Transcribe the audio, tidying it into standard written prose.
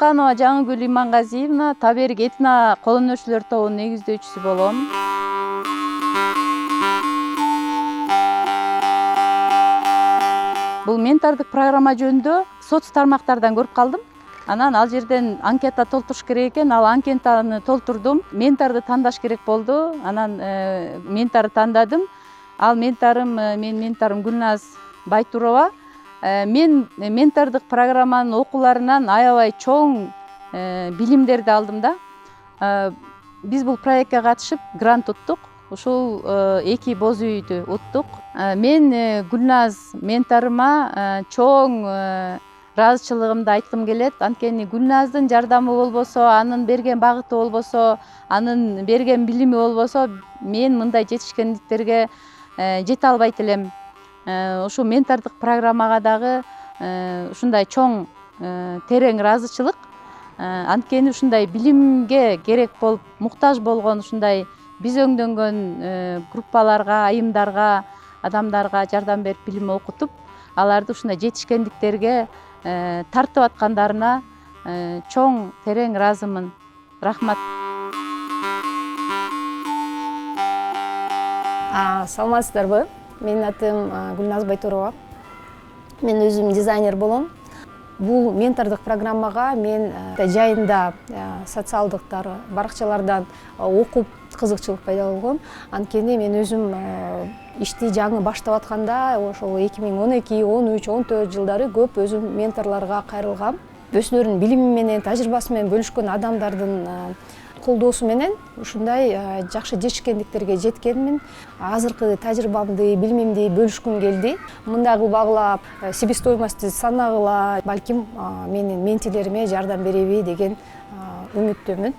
Чыканова Жаңыгүл Имангазиевна, Таберик этно кол өнөрчүлөр тобунун негиздөөчүсү болом. Бул ментордук программа жөнүндө соц тармактардан көрүп калдым. Анан ал жерден анкета толтуруш керек экен, ал анкетаны толтурдум. Менторду тандаш керек болду. Анан менторду тандадым. Ал менторум, менин менторум Гүлназ Байтурова. Мен ментордук программанын окууларынан аябай чоң билимдерди алдым да. Биз бул проектке катышып грант уттук. Ушул 2 боз үйдү уттук. Мен Гүлназ менторума чоң ыраазычылыгымды айткым келет. Анткени Гүлназдын жардамы болбосо, анын берген багыты болбосо, анын берген билими болбосо, мен мындай жетишкендиктерге жете албайт элем. Ушу ментордук программага дагы ушундай чоң терең ыраазычылык. Анткени ушундай билимге керек болуп, муктаж болгон ушундай биз өңдөнгөн группаларга, айымдарга, адамдарга жардам берип, билим окутуп, аларды ушундай жетишкендиктерге тартып аткандарына чоң терең ыраазымын. Рахмат. Саламатсыздарбы? Менин атым Гүлназ Байтурова. Мен өзүм дизайнер болом. Бул ментордук программага мен жайында социалдык баракчалардан окуп кызыкчылык пайда болгон. Анткени мен өзүм ишти жаңы баштап атканда, ошол 2012, 13, 14 жылдары көп өзүм менторлорго кайрылгам. Өзүлөрүнүн билими менен, тажрыйбасы менен бөлүшкөн адамдардын колдоосу менен ушундай жакшы жетишкендиктерге жеткенмин. Азыркы тажрыйбамды, билимимди бөлүшкүм келди. Мындай кылбагыла, себестоимостти санагыла, балким менин ментилериме жардам береби деген үмүттөмүн.